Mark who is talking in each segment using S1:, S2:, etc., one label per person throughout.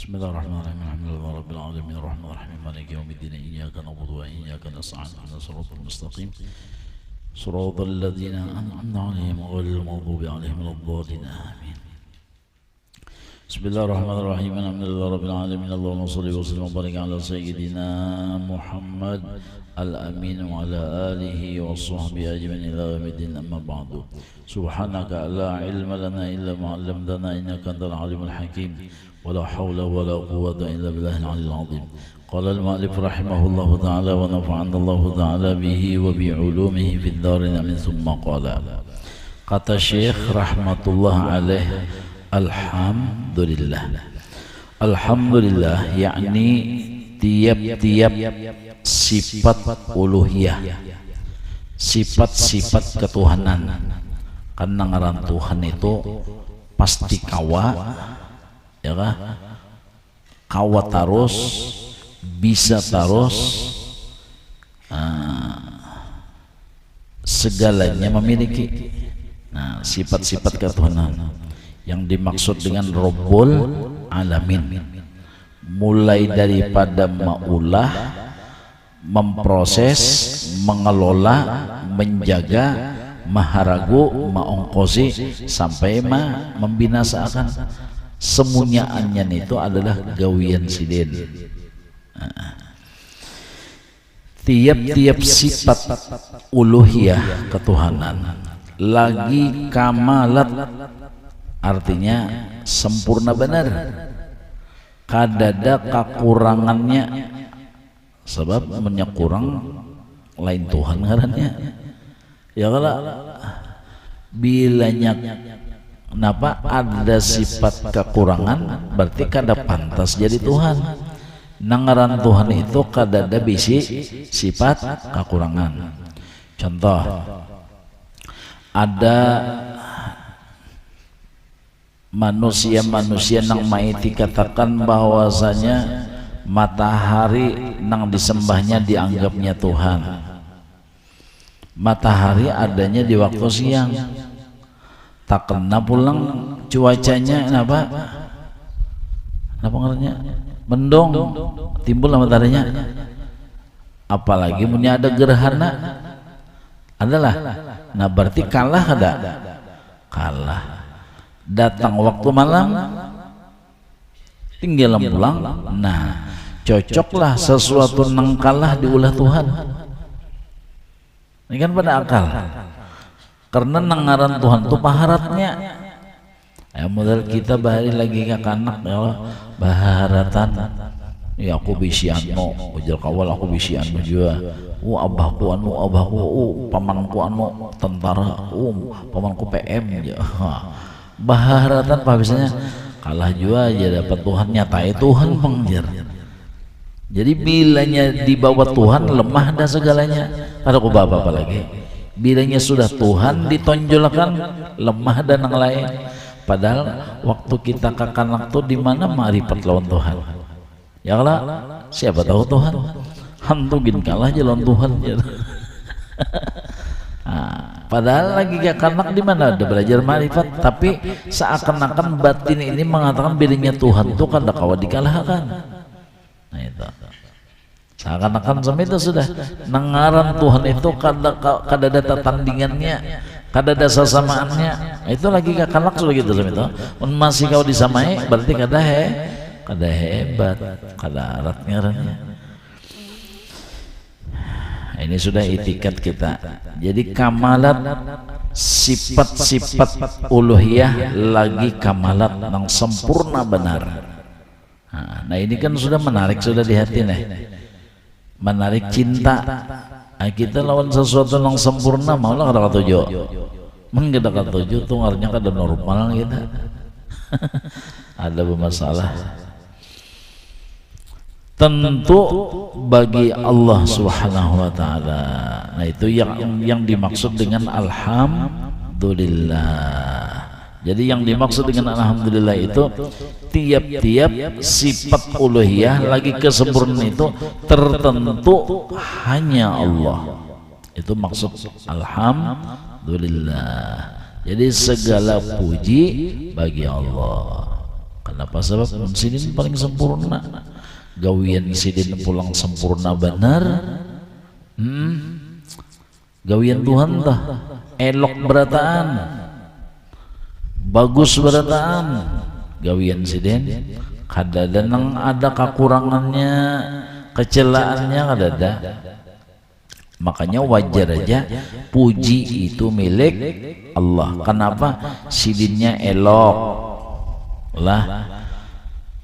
S1: Bismillahirrahmanirrahim. Alhamdulillahi rabbil alamin arrahmanir rahim maliki yaumiddin iyyaka na'budu wa iyyaka nasta'in ihdinas siratal mustaqim siratal ladzina an'amta 'alaihim ghairil maghdubi 'alaihim waladdallin amin. Bismillahirrahmanirrahim. Alhamdulillahi rabbil alamin. Allahumma shalli wa sallim wa barik ala sayyidina Muhammad al-amin wa ala alihi wa sahbihi ajma'in ila yaumiddin amma ba'du. Subhanaka la ilma lana illa ma 'allamtana innaka antal alimul hakim. ولا حول ولا قوة إلا بالله العلي العظيم. قال المؤلف رحمه الله تعالى ونفعنا الله تعالى به وبعلومه في الدارين آمين. ثم قال kata Syekh rahmatullah alaih, alhamdulillah. Alhamdulillah yakni tiap-tiap sifat uluhiyah, sifat-sifat ketuhanan. Karena ngaran Tuhan itu pasti kawa, ya kah? Kawa terus, bisa terus, segalanya memiliki. Nah, sifat-sifat ketuhanan yang dimaksud dengan Rabbul Alamin, mulai daripada maulah, memproses, mengelola, menjaga, maharagu, maongkosi, sampai membinasakan. Semunyaannya itu adalah gawian sidin. Tiap-tiap sifat uluhiyah ketuhanan lagi kamalat, artinya sempurna benar, kadada kekurangannya. Sebab menyakurang lain Tuhan ngarannya, ya kalau bilanya kenapa ada sifat kekurangan berarti kada pantas jadi Tuhan. Nangaran Tuhan itu kada ada bisi sifat kekurangan. Contoh, ada manusia-manusia nang maiti katakan bahwasanya matahari nang disembahnya dianggapnya Tuhan. Matahari adanya di waktu siang, tak kena pulang cuacanya kenapa ngarannya mendung, timbul mataharinya. Apalagi punya ada gerhana adalah, nah berarti kalah ada, kalah. Datang waktu malam tinggal pulang, nah cocoklah sesuatu nang kalah diulah Tuhan. Ini kan pada akal. Karena nangaran Tuhan itu paharatnya. Ya modal kita bahari lagi ke kanak ya baharatan. Ya aku bisi anu, ujar kawal aku bisi anu juga. Abahku anu, pamanku anu tentara, pamanku PM ya. Baharatan apa biasanya kalah juga aja dapat Tuhan, nyatai Tuhan pengjar. Jadi bilanya di bawah Tuhan lemah dah segalanya. Ada ku apa lagi? Bilanya sudah Tuhan ditonjolkan lemah dan yang lain. Padahal waktu kita kakanak tuh di mana ma'rifat lawan Tuhan. Ya lah, siapa tahu Tuhan hantugin kalah jalan Tuhan. Nah, padahal lagi kakanak di mana ada belajar ma'rifat, tapi seakan-akan batin ini mengatakan bilanya Tuhan tuh kada kawa dikalahkan. Nah itu. Seakan-akan sama itu sudah nangaran Tuhan itu kada ada tandingannya, kada ada sesamaannya. Itu lagi kakalak sudah gitu sama itu. Masih kau disamai berarti kada hebat, kada arat ngarannya. Ini sudah itikat kita. Jadi kamalat sifat-sifat uluhiyah lagi kamalat yang sempurna benar. Nah ini kan sudah menarik sudah di hati nih. Menarik cinta. Kita lawan sesuatu yang sempurna maulah kada katuju. Kada katuju tuh artinya kada normal kita. Ada bermasalah. Tentu bagi Allah Subhanahu wa taala. Nah itu yang dimaksud dengan alhamdulillah. Jadi yang dimaksud dengan alhamdulillah itu tiap-tiap sifat uluhiyah lagi kesempurnaan itu tertentu hanya Allah. Itu maksud alhamdulillah. Jadi segala puji bagi Allah. Kenapa? Sebab sidin paling sempurna. Gawian sidin pulang sempurna benar. Gawian Tuhan tah elok berataan, bagus berataan. Gawian sidin kadang ada kekurangannya, kecelaannya ada. Makanya wajar aja puji itu milik Allah. Kenapa? Sidinnya elok lah,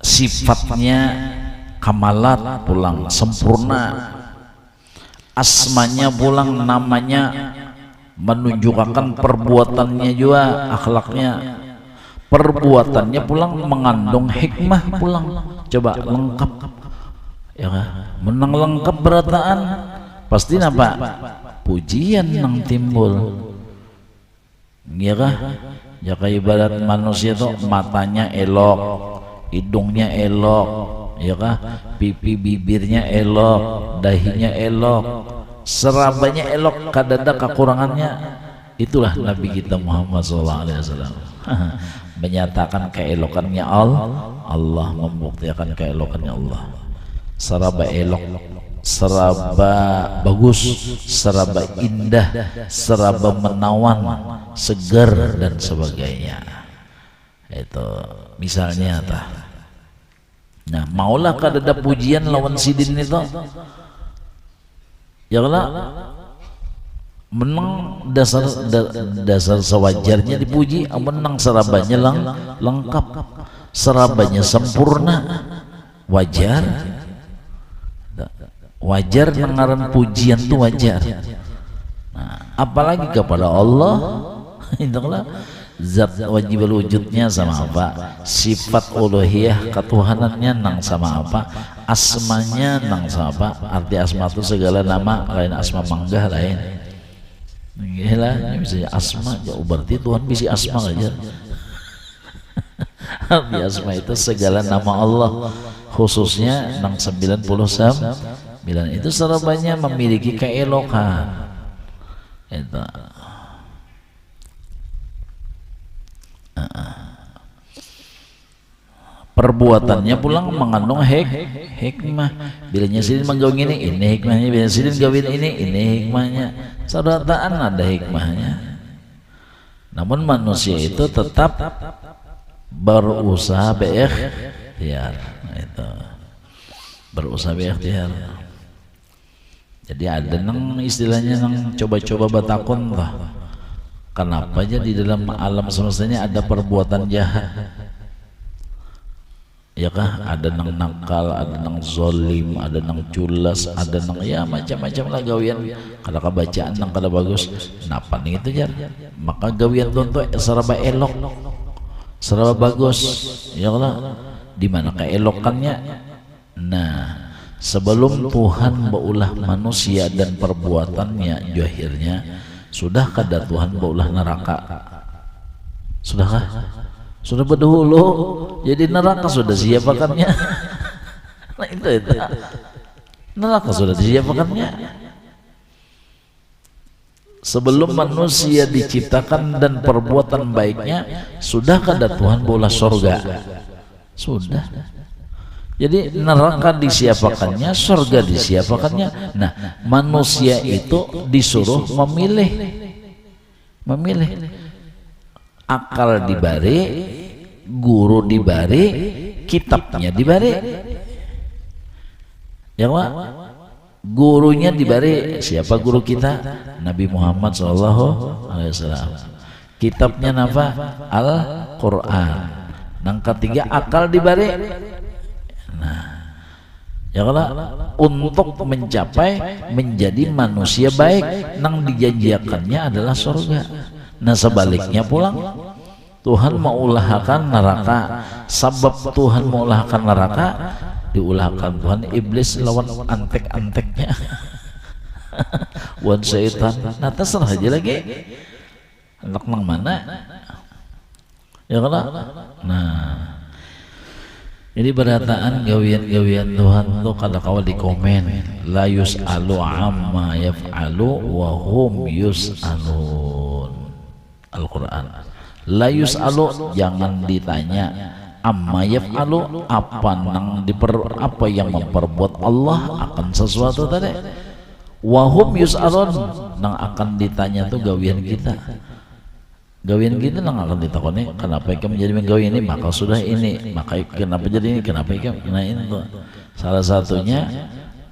S1: sifatnya kamalat pulang sempurna, asmanya pulang, namanya menunjukkan perbuatannya juga, akhlaknya, perbuatannya pulang mengandung hikmah pulang. Coba lengkap ya kan? Menang lengkap berataan pasti napa? Pujian yang timbul ya kah? Ya kayak ibarat manusia tuh matanya elok, hidungnya elok ya kah? Pipi bibirnya elok, dahinya elok, serabanya elok, kadada kekurangannya. Itulah Nabi kita Muhammad SAW menyatakan keelokannya Allah, membuktikan keelokannya Allah. Seraba elok, seraba bagus, seraba indah, seraba menawan, segar dan sebagainya. Itu misalnya tah. Nah, maulah kadada pujian lawan sidin itu. Ya lah, menang dasar sewajarnya dipuji, menang serabanya lengkap, serabanya sempurna, wajar dengaran pujian itu wajar. Nah, apalagi kepada Allah, itulah zat wajib wujudnya sama apa, sifat uluhiyah ketuhanannya nang sama apa, asmanya nang sama apa. Arti asma itu segala nama, lain asma manggah lain. Gila, bisa asma, jauh berarti Tuhan bisa asma aja. Arti asma itu segala nama Allah, khususnya nang 99 itu serabanya memiliki keelokan. Itu. Perbuatannya pulang mengandung hikmah. Bilanya sidin menggawin ini hikmahnya. Bila sidin gawin ini hikmahnya. Sadataan ada hikmahnya. Namun manusia itu tetap berusaha berikhtiar. Itu berusaha berikhtiar. Jadi ada nang istilahnya nang coba-coba batakon lah. Kenapa aja di dalam alam semestanya ada perbuatan jahat? Ya kah? Ada nang nakal, ada nang zolim, ada nang culas, ada nang ya macam-macam lah gawian. Kalau kebacaan nang kada bagus, kenapa nih itu jar? Maka gawian tuh serba elok, serba bagus, ya lah. Di mana keelokannya? Nah, sebelum Tuhan baulah manusia dan perbuatannya jahirnya, sudah kada Tuhan baulah neraka? Sudahkah? Sudah berdahulu, jadi neraka sudah siapakannya. Nah itu neraka sudah disiapakannya. Sebelum manusia diciptakan dan perbuatan baiknya, sudah kada Tuhan bola sorga? Sudah. Jadi neraka disiapakannya, sorga disiapakannya. Nah, manusia itu disuruh memilih. Akal dibari, guru dibari, kitabnya dibari. Ya Pak, gurunya dibari. Siapa guru kita? Nabi Muhammad SAW. Kitabnya apa? Al-Quran. Yang ketiga akal dibari. Nah, ya kalau untuk mencapai menjadi manusia baik, nang dijanjikannya adalah surga. Nah sebaliknya pulang, Tuhan mengulahkan neraka. Sebab Tuhan mengulahkan neraka, diulahkan Tuhan iblis lawan antek-anteknya. Wan syaitan. Nah terserah aja lagi. Anak nang mana? Ya kalau. Nah, jadi berataan gawian Tuhan tuh kada kawal di komen. La yus'alu amma yaf'alu wa hum yus'alun. Al-Quran. La yus'alu, jangan ditanya amma yaf'alu apa yang memperbuat Allah akan sesuatu tadi, wahum yus'alun nang akan ditanya tuh gawian kita nang akan ditakoni kenapa ikam menjadi menggawi ini, maka sudah ini, maka kenapa jadi ini, kenapa ikam kena ini tuh. Salah satunya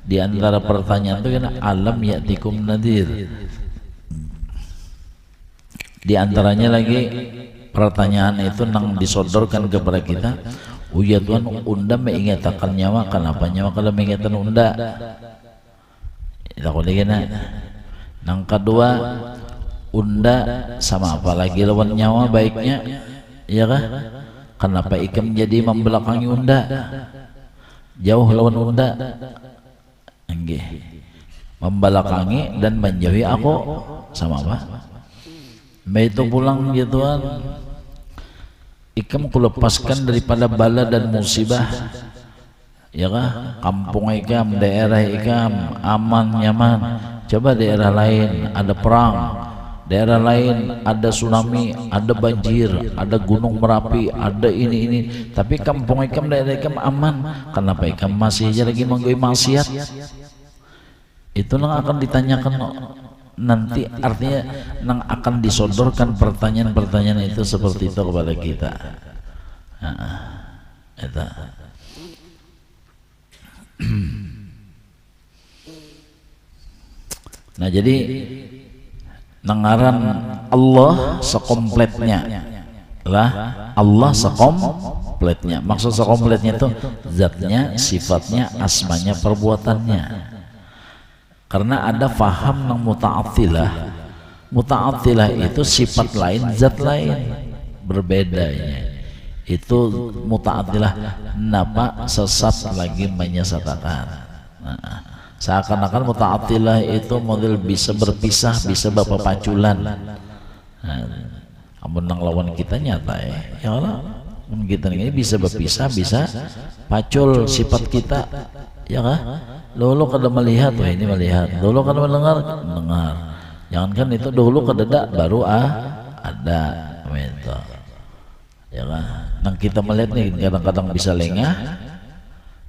S1: di antara pertanyaan itu kan alam ya'tikum nadir. Di antaranya lagi pertanyaan itu nang disodorkan kepada kita, ya Tuhan, unda mengingatakan nyawa, kenapa nyawa kalau mengingatan unda? Takut lagi nak. Nang kedua, unda sama apa lagi lawan nyawa baiknya, ya kah? Kenapa ikam jadi membelakangi unda? Jauh lawan unda, enggih. Membelakangi dan menjauhi aku sama apa? Itu pulang ya Tuhan, ikam kulepaskan daripada bala dan musibah, ya kah? Kampung ikam, daerah ikam aman nyaman. Coba daerah lain ada perang, daerah lain ada tsunami, ada banjir, ada gunung Merapi, ada ini, tapi kampung ikam, daerah ikam aman. Kenapa ikam masih aja lagi menggawe maksiat? Itu yang akan ditanyakan nanti, artinya nang akan disodorkan pertanyaan-pertanyaan itu seperti itu kepada kita. Itu. Nah jadi nengaran Allah sekompletnya lah, Allah sekompletnya. Maksud sekompletnya itu zatnya, sifatnya, asmanya, perbuatannya. Karena ada faham nang muta'attilah. Muta'attilah itu sifat lain, zat lain, berbedanya. Itu muta'attilah, napa sesat lagi menyesatkan. Seakan-akan muta'attilah itu model bisa berpisah, bisa berpaculan. Amun nang lawan kita nyata ya Allah, kita ini bisa berpisah, bisa pacul sifat kita, ya kah? Dulu kada melihat, wah ini melihat. Dulu kada mendengar, mendengar. Jangankan itu, dulu kada baru ada. Gitu. Ya kan? Nang kita melihat nih kadang-kadang bisa lengah.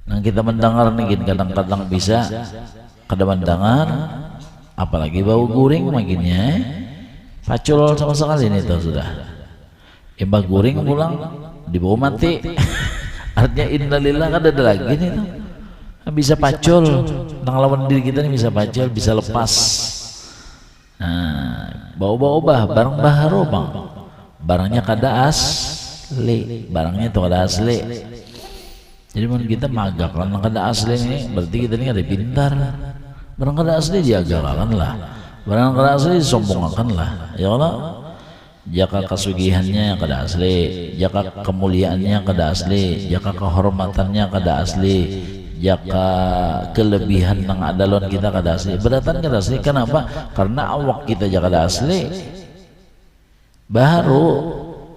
S1: Nang kita mendengar nih kadang-kadang bisa kada mendengar. Apalagi bau guring makinnya. Pacul sama sekali ini tuh sudah. Imbah guring pulang dibawa mati. Artinya innalillah kada ada lagi nih tuh. Bisa pacul, nang lawan diri kita ini bisa pacul, bisa lepas. Nah, bawa barang baharu bang, barangnya kada asli, barangnya itu kada asli. Jadi mun kita magak kan kada asli ini, berarti kita ini ada pintar. Barang kada asli diagakan lah, barang kada asli disombongkan lah, ya Allah. Jaka kesugihannya kada asli, jaka kemuliaannya kada asli, jaka kehormatannya kada asli, jaka kelebihan nang adalon kita kada asli, beratan kada asli. Kenapa? Karena awak kita aja kada asli. Baharu,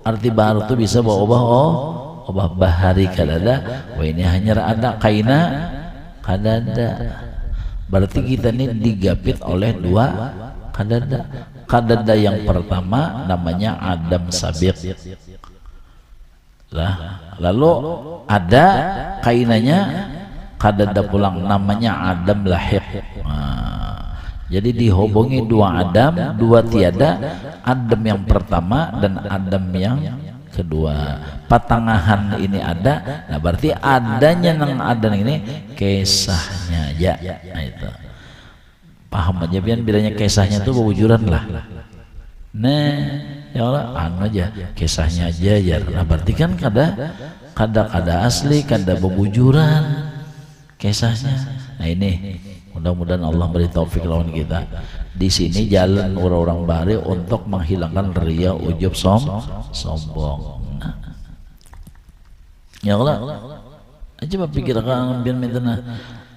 S1: arti baharu itu bisa obah bahari kada ada. Wah ini hanya ada kaina kada ada. Berarti kita ini digapit oleh dua kada ada. Kada ada yang pertama namanya Adam Sabiq lah, lalu ada kainanya kadada pulang namanya Adam Lahiq. Jadi dihubungi dua Adam, dua tiada, Adam yang pertama dan Adam yang kedua. Patangahan ini ada, nah berarti adanya nang Adam ini kisahnya ya. Nah itu paham aja biar bilanya kisahnya itu bewujudan lah. Nah ya Allah anu aja kisahnya aja ya. Nah berarti kan kada asli, kada bewujudan kisahnya. Nah ini mudah-mudahan Allah beri taufik lawan kita. Di sini jalan orang-orang bahari untuk menghilangkan ria, ujub, sombong. Nah. Ya Allah, coba pikirkan biar mentena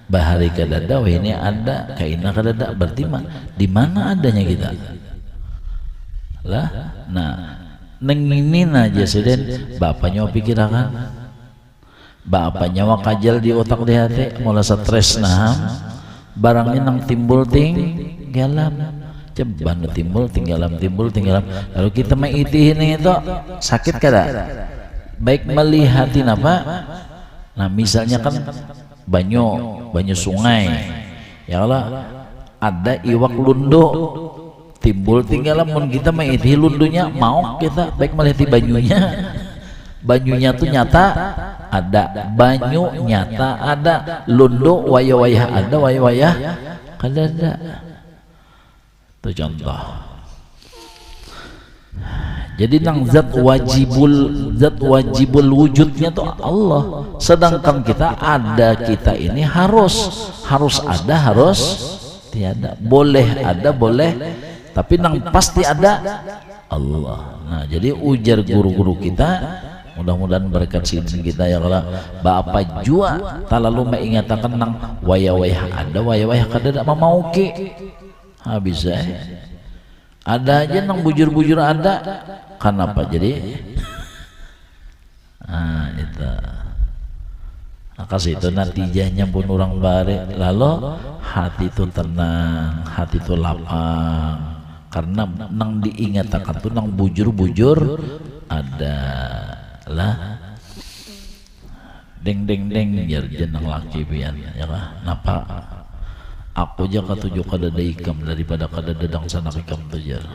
S1: bahari kadada, wah ini ada, kaina kadada, berarti di mana adanya kita? Lah, nah, nenginin aja seden, bapaknya pikirkan. Bapaknya wakajal di otak di hati, mulai stres nah, barangnya nang timbul tinggalam, ceban timbul tinggalam, lalu kita maitihin itu sakit kada? baik melihatin apa. Nah misalnya kan banyu sungai ya Allah, ada iwak lundo timbul, tinggal mun kita mengisi lundunya, mau kita baik melihat banyunya tuh nyata ada, banyu nyata ada, lundo wayah-wayah ada, wayah-wayah kada ada. Itu contoh. Jadi nang zat wajibul wujudnya tuh Allah, sedangkan kita ini harus ada, harus tiada, boleh ada, boleh, tapi nang pasti ada Allah. Nah jadi ujar guru-guru kita, mudah-mudahan berkat sini kita ya Allah, Bapak jua tak lalu mengatakan nang wayah-wayah ada, wayah-wayah kada mau ke habis ada aja nang bujur-bujur ada. Kenapa jadi itu kasih itu natijahnya pun orang bare, lalu hati itu tenang, hati itu lapang, karena nang diingatkan tuh nang bujur-bujur ada lah. Deng jar jeneng laki pian ya lah. Napa aku aja katuju kadada ikam daripada kadada dang sana ikam tuh jar.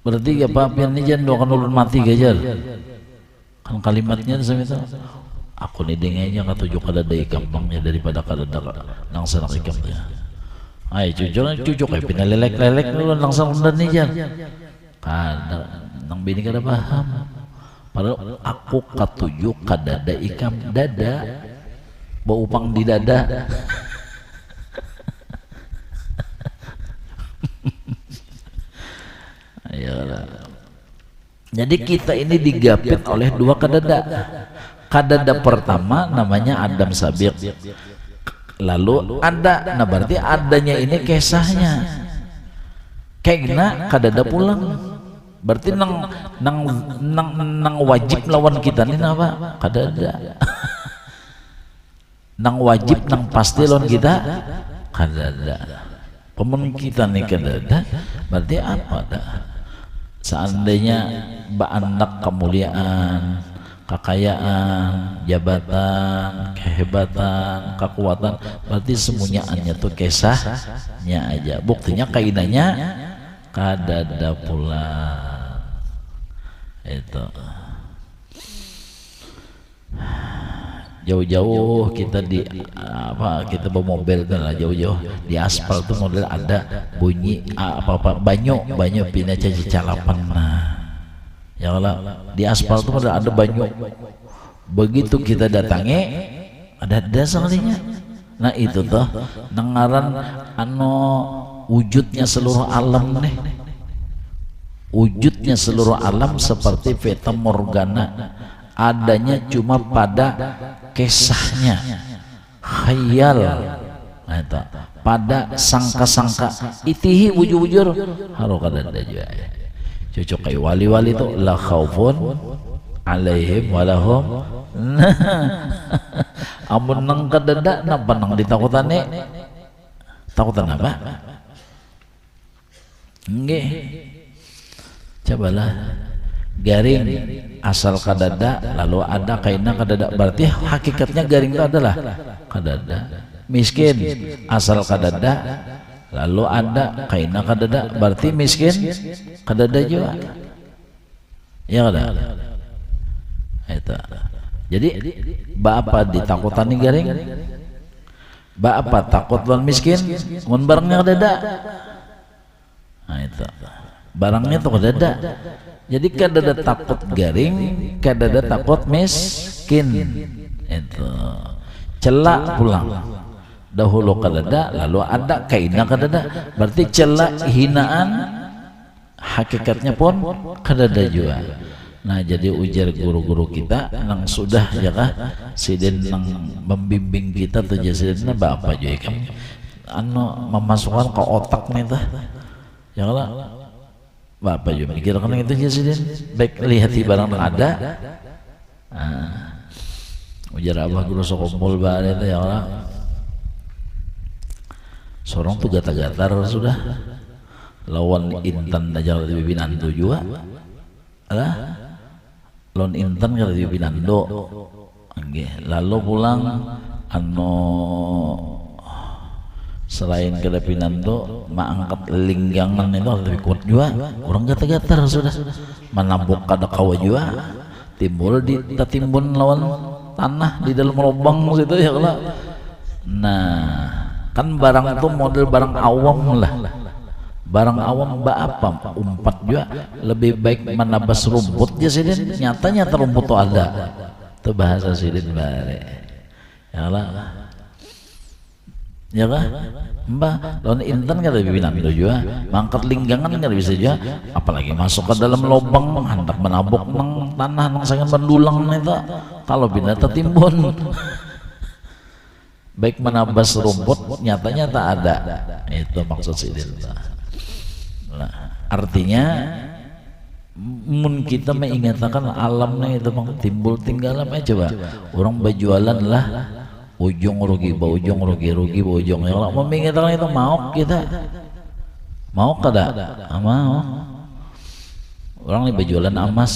S1: Berarti ya Pak pian ini jangan doakan ulun mati gajar. Kan kalimatnya itu aku nih dengenya katuju kadada ikam bangnya daripada kadada nang sana ikam tuh. Ay cucuk kayak pinalelek dulu nang sana nih jar. Kada nang bini kada paham. Padahal aku katuju kadada ikam dada bau upang di dada. Jadi kita ini digapit oleh dua kadada. Kadada pertama namanya Adam Sabiq, lalu ada, nah berarti adanya ini kisahnya kayaknya kadada pulang, berarti nang wajib lawan kita nih apa kadada. Nang wajib nang pasti lawan kita kadada. Pemen kita nih kadada, berarti apa dah? Seandainya baanak kemuliaan, kekayaan, jabatan, kehebatan, kekuatan, berarti semuanya tuh kisahnya aja. Buktinya kainanya kadada pula. Itu jauh-jauh kita kita bawa mobil kan lah, jauh-jauh di aspal tuh model ada bunyi banyu pindah caci calapan. Nah ya Allah, di aspal tuh model ada banyu, begitu kita datangi ada sekalinya. Nah itu tuh nengaran wujudnya seluruh alam nih, wujudnya seluruh alam seperti fata morgana, adanya cuma pada kisahnya, khayal, nah, itu, pada sangka-sangka, itihi bujur-bujur haru kadada juga. Cocok kayak wali-wali itu la khaufun alaihim walahum. Amun nang kadada napa nang ditakutane? Takutan apa? Nggih. Cobalah garing asal kadada lalu ada kaina kadada, berarti hakikatnya garing itu adalah kadada. Miskin asal kadada lalu ada kaina kadada, berarti miskin kadada juga ya kada. Itu jadi bapak ditakutani garing, bapak takut lawan miskin mun barangnya kadada. Nah itu barangnya tuh kadada. Jadi kadada takut garing, kadada takut miskin. Itu celak pulang. Dahulu kadada, lalu ada kaina kadada. Berarti celak hinaan, hakikatnya pun kadada juga. Nah jadi ujar guru-guru kita nang sudah ya kah sidin nang membimbing kita tuh jasidina bapak juga kamu memasukkan ke otak nih tuh ya lah. Bapak juga mikirkan itu jasidin, baik lihati barang yang ada. Ujar abah guru sokumpul bahaya itu ya Allah. Sorong tuh gatar-gatar sudah lawan intan dajal bibin antu juga lah lon inten kada di Pinando. Lalu pulang selain kada Pinando mangangkat linggangan itu lebih kuat juga, orang gatal-gatal sudah menabuk kada kawa juga, timbul timbun lawan tanah di dalam lubang situ ya kalau. Nah kan barang itu model barang awam lah, barang awam apa umpat juga lebih baik menabas rumput ya sidin, nyatanya rumput itu ada, itu bahasa sidin bare ya lah. Ya kan? Mbak, lawan intan kada Pinando juga, mangkat linggangan kada bisa juga, apalagi masuk ke dalam lubang hendak menabuk nang tanah nang sangat mendulang itu, kalau binatang timbun. Baik menabas rumput, nyatanya tak ada. Itu maksud sidin. Nah, artinya mun kita mengingatkan alamnya itu bang timbul tinggal apa coba, orang berjualan lah. Ujung rugi, ujung rugi, ujung ya Allah. Mengingatkan itu mau kita, mau kada? Mau. Orang nih berjualan emas,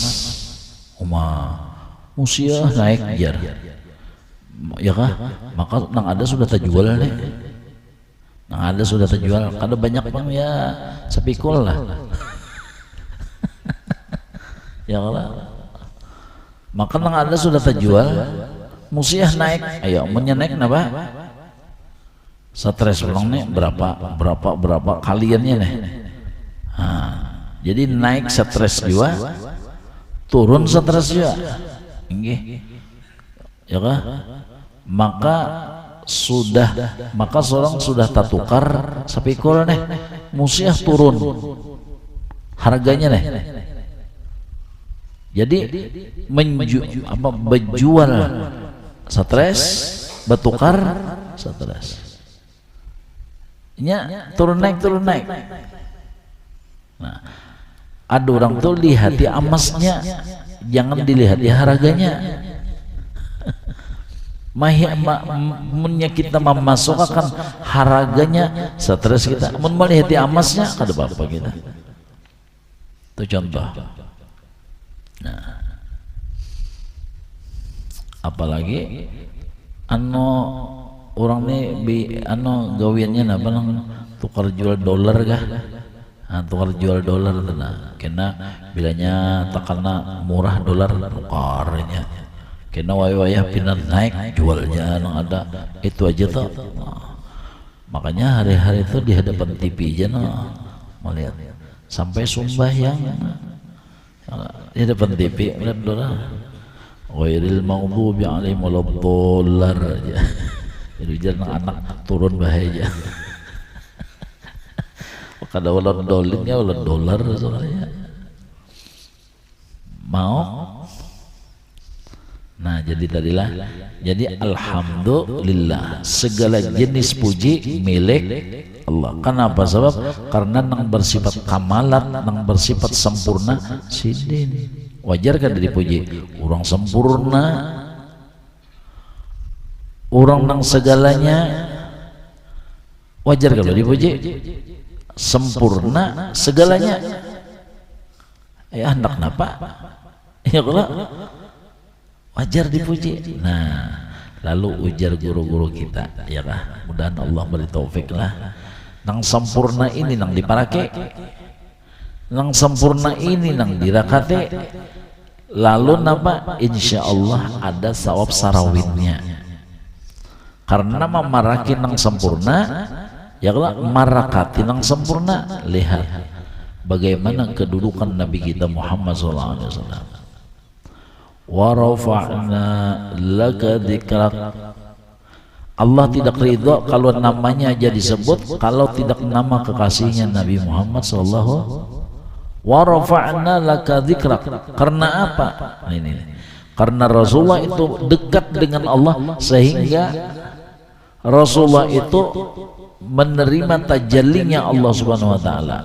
S1: musia naik jar, ya kah? Maka nang ada sudah terjual deh, nang ada sudah terjual. Kada banyak bang ya sepikul lah, ya Allah. Maka nang ada sudah terjual. Musiah naik, ayo menyenek napa? Stres ulang nih berapa kaliannya nih. Nah, jadi naik stres juga, turun stres juga, ya kah? Maka seorang sudah tertukar sepikul nih, musiah turun harganya nih. Jadi berjual stres, bertukar stres. Nya turun naik. Nah, ada orang tuh lihat di emasnya, jangan dilihat di harganya. Munnya kita memasukkan harganya stres kita, mun melihat di emasnya kada apa-apa kita. Itu contoh. Nah, apalagi orang nih gawiannya napa nang tukar jual dolar kah? Tukar jual dolar tenang. Kena bilanya takana murah dolar tukarnya. Kena wayah pindah naik jualnya nang ada itu aja tuh. Makanya hari-hari itu di hadapan TV aja melihat sampai sembahyang di hadapan TV melihat dolar. Ghairil maghdubi alaihim waladdallin aja. Itu jangan anak turun bahaya. Kada waladdallinnya wala dolar soalnya. Mau? Nah, jadi alhamdulillah segala jenis puji milik Allah. Kenapa? Sebab karena nang bersifat kamalat, nang bersifat sempurna sidin. Wajar kan dipuji, orang sempurna, orang nang segalanya, wajar kalau dipuji, sempurna segalanya. Ya hendak napa? Ya kalau wajar dipuji. Nah, lalu ujar guru-guru kita, ya kah? Mudah-mudahan Allah beri taufik lah. Nang sempurna ini nang diparake, nang sempurna ini nang dirakate. Lalu napa? Insya Allah ada sawab sarawinnya. Karena memaraki nang sempurna, ya kalau marakati nang sempurna, lihat bagaimana kedudukan Nabi kita Muhammad SAW. Wa rafa'na laka dzikrak. Allah tidak ridha kalau namanya aja disebut, kalau tidak nama kekasihnya Nabi Muhammad SAW. Wa rafa'na laka dzikrak. Karena apa? Ini. Karena Rasulullah itu dekat dengan Allah sehingga Rasulullah itu menerima tajallinya Allah Subhanahu wa taala.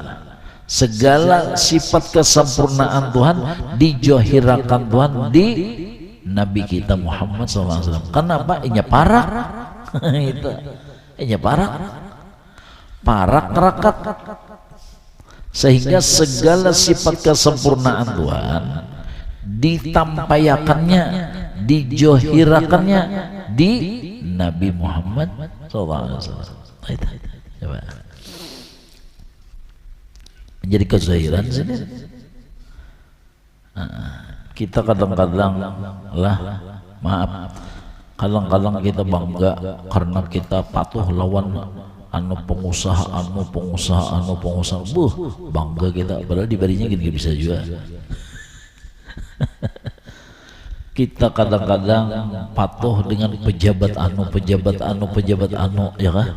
S1: Segala sifat kesempurnaan Tuhan dijohirakan Tuhan di Nabi kita Muhammad SAW. Kenapa? Inya parak itu, inya parak rakat, sehingga segala sifat kesempurnaan Tuhan ditampayakannya, dijohirakannya di Nabi Muhammad SAW. Coba menjadi kezahiran sini. Kita kadang-kadang lah, maaf, kadang-kadang kita bangga karena kita patuh lawan anu pengusaha, bangga kita, padahal dibarinya gini bisa juga. Kita kadang-kadang patuh dengan pejabat anu, ya kan?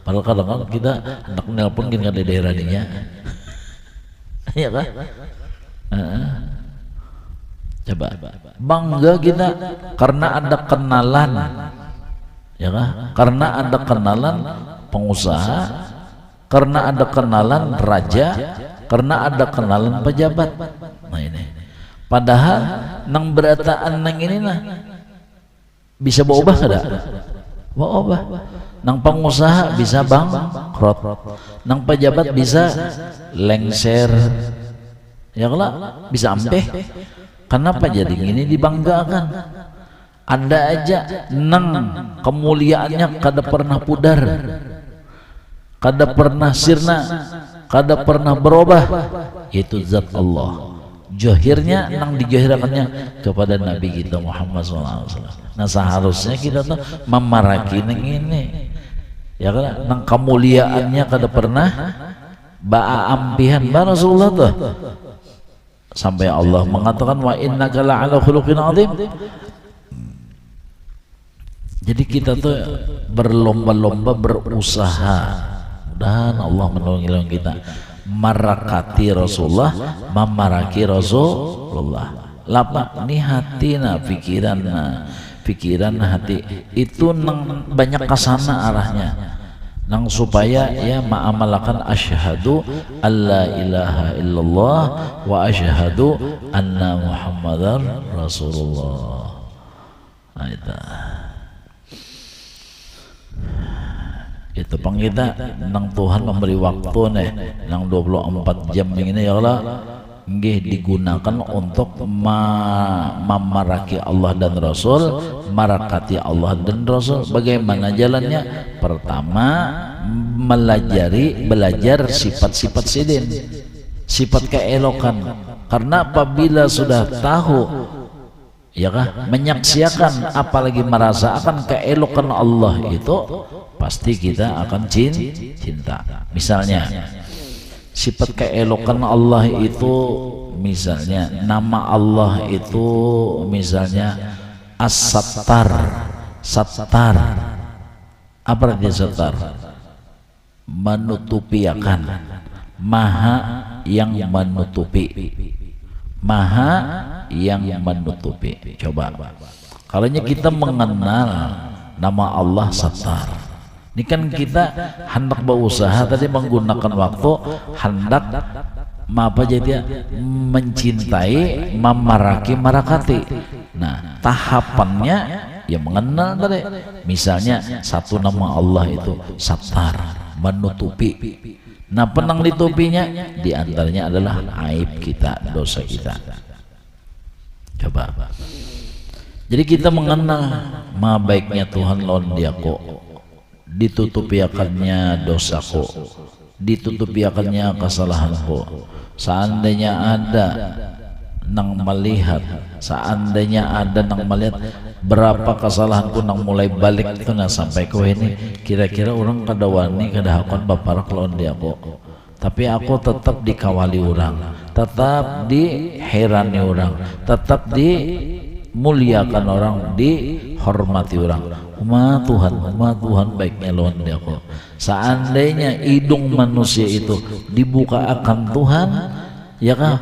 S1: Padahal kadang-kadang kita hendak nelpon gini di daerah dinya, ya kan? Coba bangga kita karena ada kenalan, ya kan? Karena ada kenalan pengusaha, karena ada kenalan raja, karena ada kenalan pejabat. Nah ini, padahal nang berataan nang ini nah bisa berubah kada? Berubah. Nang pengusaha bisa bangkrut, nang pejabat bisa lengser, ya kan? Bisa ampeh. Kenapa jadi ini dibanggakan? Ada aja nang kemuliaannya kada pernah pudar, kada pernah sirna, kada pernah berubah, yaitu zat Allah. Johirnya nang dijohirakannya kepada Nabi kita Muhammad SAW. Nah seharusnya kita tuh memaraki nang ini, ya kan? Nang kemuliaannya kada pernah ampihan Rasulullah tuh. Sampai Allah mengatakan wa innaka la'ala khuluqin azim. Jadi kita tuh berlomba-lomba berusaha, dan Allah menolong kita marakati Rasulullah, memaraki Rasulullah. Lapa ni hatina, pikiran hati itu nang banyak kesana arahnya, nang supaya ya ma'amalakan asyhadu alla ilaha illallah wa asyhadu anna muhammadar rasulullah. Nah, itu pang kita nang Tuhan memberi waktu nih nang 24 jam ini ya Allah nggih digunakan untuk memaraki Allah dan Rasul, marakati Allah dan Rasul. Bagaimana jalannya? Pertama, belajar sifat-sifat sidin, sifat keelokan. Karena apabila sudah tahu, ya kah, menyaksikan apalagi merasakan keelokan Allah itu, pasti kita akan cinta. Misalnya sifat keelokan Allah itu, misalnya nama Allah itu misalnya As-Sattar. Sattar, apa artinya Sattar? Menutupi akan, maha yang menutupi, maha yang menutupi. Coba kalau kita mengenal nama Allah Sattar, ini kan kita hendak berusaha tadi menggunakan waktu, hendak apa jadi mencintai, memaraki, marakati. Nah tahapannya ya mengenal tadi. Misalnya satu nama Allah itu Sattar, menutupi. Nah penang ditupinya diantaranya adalah aib kita, dosa kita. Coba. Jadi kita mengenal ma baiknya Tuhan lawan diaku, ditutupiakannya dosaku, ditutupiakannya kesalahanku. Seandainya ada nang melihat, seandainya ada nang melihat berapa kesalahanku nang mulai balik kena sampai ke ini, kira-kira orang kada wani kada hakon baparak lawan dia aku, tapi aku tetap dikawali orang, tetap diherani orang, tetap dimuliakan orang, dihormati orang. Tuhan baiknya lawan dia aku. Seandainya hidung manusia itu dibuka akan Tuhan, ya kan,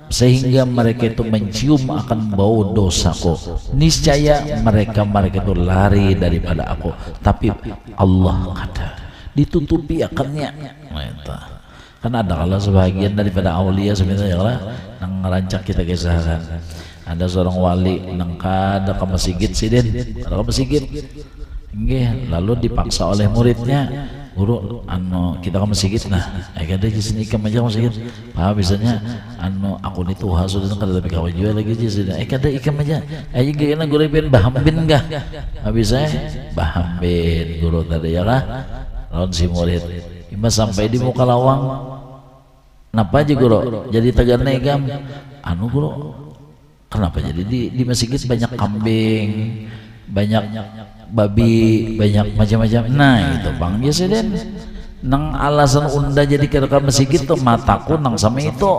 S1: sehingga mereka itu mencium akan bau dosaku, niscaya mereka itu lari daripada aku. Tapi Allah ada ditutupi akannya. Kan ada kalau sebagian daripada aulia sebenarnya lah nang ngerancak kita kisahkan. Ada seorang wali nang kada ke masjid sidin, kada ke masjid. Nggih, lalu dipaksa oleh muridnya guru anu kita ke masjid nah ada di sini ikam aja masjid biasanya anu aku ini tuh sudah kada tapi kau jual lagi di sini kada ikam aja aja gimana guru ben bahambin gak bisa bahambin guru tadi ya lah lawan si murid imba sampai di muka lawang kenapa aja guru jadi tegana ikam anu guru kenapa jadi di masjid banyak kambing banyak babi banyak macam-macam nah itu bang Jesiden nang alasan unda jadi ke masjid itu mataku nang sama itu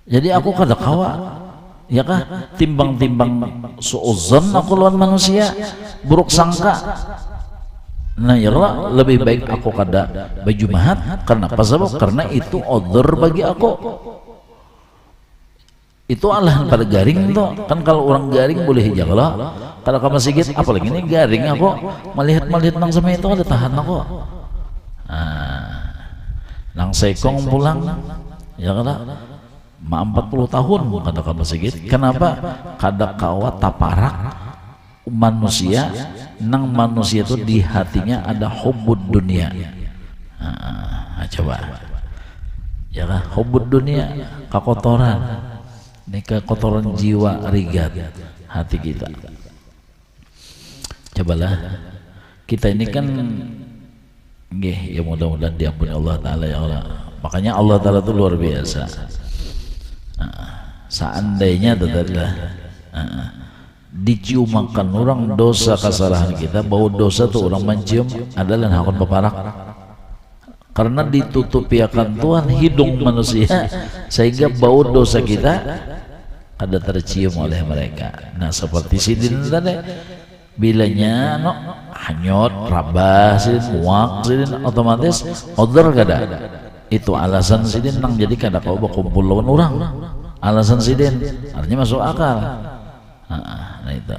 S1: jadi aku kada kawa ya kah timbang-timbang suuzon aku lawan manusia buruk sangka nah ya Allah lebih baik aku kada baju mahat karena apa sebab karena itu odor bagi aku itu alahan pada garing tuh kan kalau orang garing boleh hijau lah kalau ke masjid apalagi ini garing aku melihat nang sama itu ada tahan aku nang sekong pulang ya kada ma 40 tahun kada ke masjid kenapa kada kawa taparak manusia nang manusia itu di hatinya ada hubbud dunia coba ya lah hubbud dunia kekotoran ini kekotoran jiwa rigat hati kita cobalah kita ini kan ya mudah-mudahan diampuni Allah Ta'ala ya Allah makanya Allah Ta'ala itu luar biasa seandainya tadilah diciumakan orang dosa kesalahan kita bau dosa tuh orang mencium adalah hakun peparak karena ditutupi akan Tuhan hidung manusia sehingga bau dosa kita ada tercium oleh mereka nah seperti sidin tadi bilanya no hanyut rabah sidin muak sidin otomatis odor kada itu alasan sidin nang jadi kada kau berkumpul lawan orang alasan sidin artinya masuk akal nah itu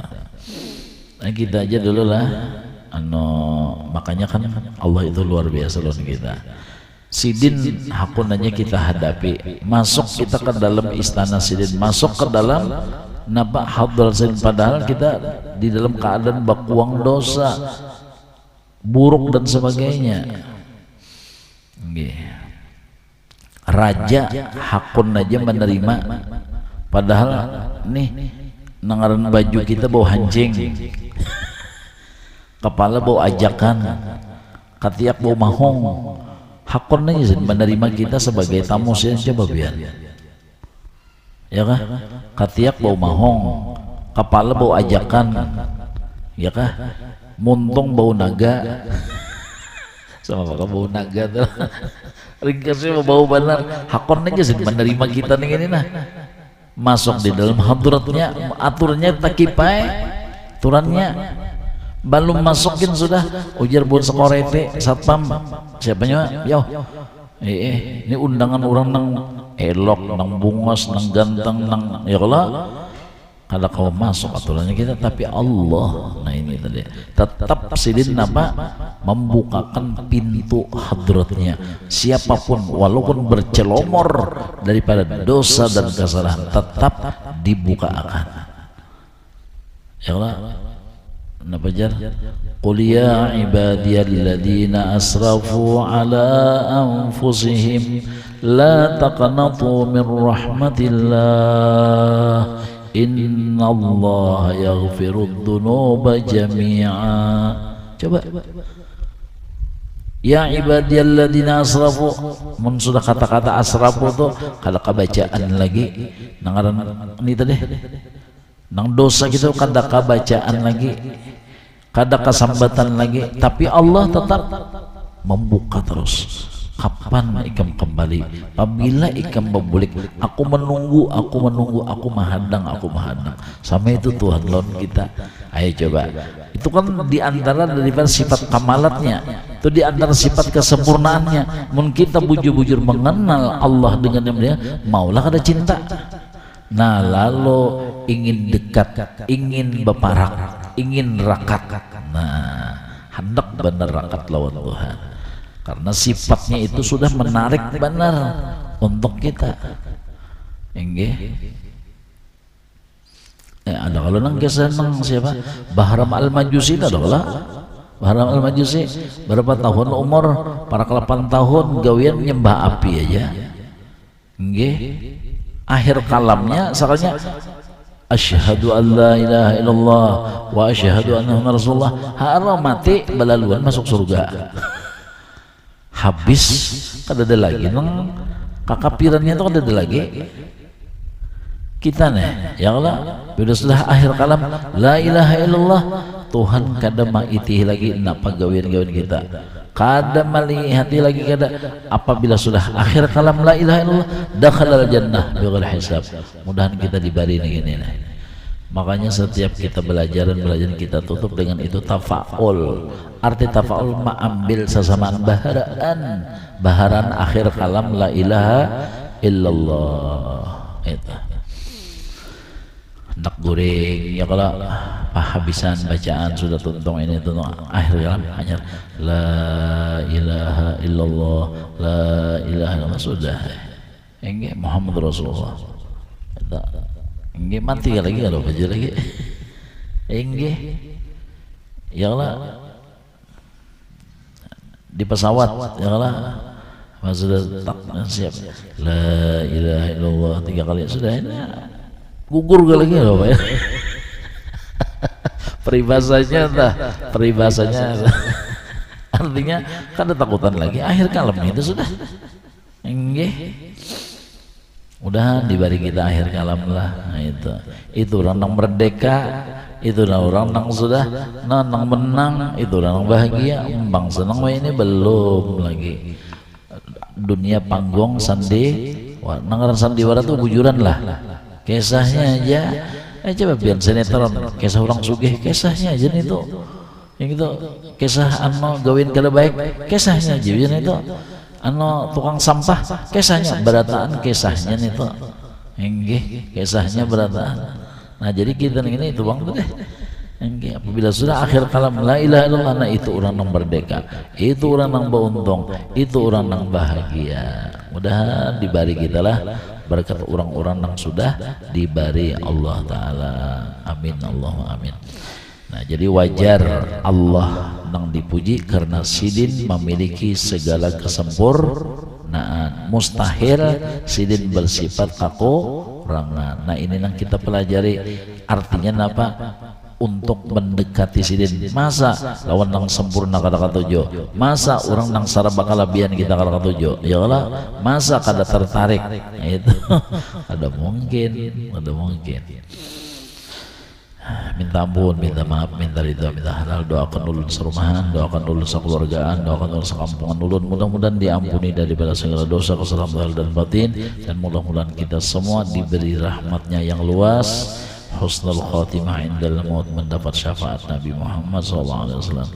S1: nah kita aja dulu lah makanya kan Allah itu luar biasa loh kita sidin hakunannya kita hadapi masuk kita ke dalam istana sidin masuk ke dalam napa hadral sidin padahal kita di dalam keadaan bakuang dosa buruk dan sebagainya raja hakun aja menerima padahal nih nangaran baju kita bau hancing kepala bau ajakan katiak bau mahong hakun aja menerima kita sebagai tamu sih coba biar ya kah katiak bau mahong kepala bau ajakan ya kah muntung bau naga sama apa bau naga tuh ringkasnya bau benar hakun aja menerima kita nih ini nah masuk di dalam hadratnya aturnya takipai aturannya belum masukin sudah ujar buat sekorete satpam siapanya yo ini undangan orang nang elok nang bungos nang ganteng nang ya Allah kada kau masuk aturannya kita tapi Allah nah ini tadi tetap sidin apa membukakan pintu hadratnya siapapun walaupun bercelomor daripada dosa dan kesalahan tetap dibukakan ya Allah napa jar qul ya ibadiyalladzina asrafu ala anfusihim la taqnatu min rahmatillah innallaha yaghfirud dzunuba jami'a coba ya ibadiyalladzina asrafu mun sudah kata-kata asrafu tuh kada kabacaan lagi nangaran ini tadi nang dosa kita kada kabacaan lagi kada kasambatan lagi tapi Allah tetap membuka terus kapan ikam kembali apabila ikam membulik aku menunggu aku menghadang sama itu Tuhan lawan kita ayo coba itu kan diantara daripada sifat kamalatnya itu diantara sifat kesempurnaannya mungkin kita bujur-bujur mengenal Allah dengan dia maulah kada cinta nah lalu ingin dekat ingin beparak ingin rakat nah hendak benar rakat lawan Tuhan karena sifatnya itu sudah menarik benar untuk kita ada kalau nang kesenang siapa Bahram Al-Majusi itu adalah Bahram al-Majusi berapa tahun umur? Para 8 tahun gawian nyembah api aja. Nggih. Akhir kalamnya sakalnya asyhadu an la ilaha illallah wa asyhadu anna muhammadar rasulullah. Haram mati balaluan masuk surga. Habis kada ada lagi nang kakapirannya itu kada ada lagi. Kita nih ya Allah bila sudah akhir kalam la ilaha illallah Tuhan kada maiti lagi napa gawian-gawian kita kada malihati lagi kada. Apabila sudah akhir kalam la ilaha illallah dakhalal jannah bighairi hisab. Mudahan kita diberi begini nih. Makanya setiap kita belajar kita tutup dengan itu tafaul. Arti tafaul mengambil sesamaan baharan akhir kalam la ilaha illallah itu. Nak goreng ya kalau habisan bacaan sudah tuntung ini tuntung akhir kalam hanya la ilaha illallah la ilaha illallah sudah enggak Muhammad Rasulullah enggak mati lagi kalau baca lagi enggak ya Allah di pesawat ya Allah sudah tak siap la ilaha illallah 3 kali sudah ini gugur lagi loh Pak ya. peribahasanya artinya kan ada takutan lagi akhir kalam itu sudah enggak udah diberi kita akhir kalam lah. Nah, itu orang yang merdeka, itu orang yang sudah nang menang, itu orang bahagia bang senang. Ini belum lagi dunia panggung nangaran sandiwara tuh bujuran lah kisahnya aja. Coba biar sinetron kisah orang sugih kisahnya aja nih tuh yang itu kisah anu gawin kada baik kisahnya aja itu anu tukang sampah kisahnya berataan kisahnya nih tuh enggih kisahnya berataan. Nah jadi kita ini itu bang deh enggih apabila sudah akhir kalam la ilaha illallah nah itu orang yang merdeka, itu orang yang beruntung, itu orang yang bahagia. Mudah diberi kita lah berkat orang-orang yang sudah diberi Allah Ta'ala. Amin Allahumma amin. Nah jadi wajar Allah yang dipuji karena sidin memiliki segala kesempurnaan. Mustahil sidin bersifat kekurangan. Nah ini yang kita pelajari artinya apa? Untuk mendekati sidin. Masa lawan nang sempurna kata tujuh, masa orang nang saraba kalabian kita kata tujuh ya Allah, masa kada tertarik. Nah, itu ada mungkin minta ampun, minta maaf, minta ridha, minta halal, doakan ulun serumahan, doakan ulun sekeluargaan, doakan ulun sekampungan ulun, mudah-mudahan diampuni daripada segala dosa, kesalahan zahir dan batin, dan mudah-mudahan kita semua diberi rahmatnya yang luas, husnul khatimah indal maut, mendapat syafaat Nabi Muhammad SAW.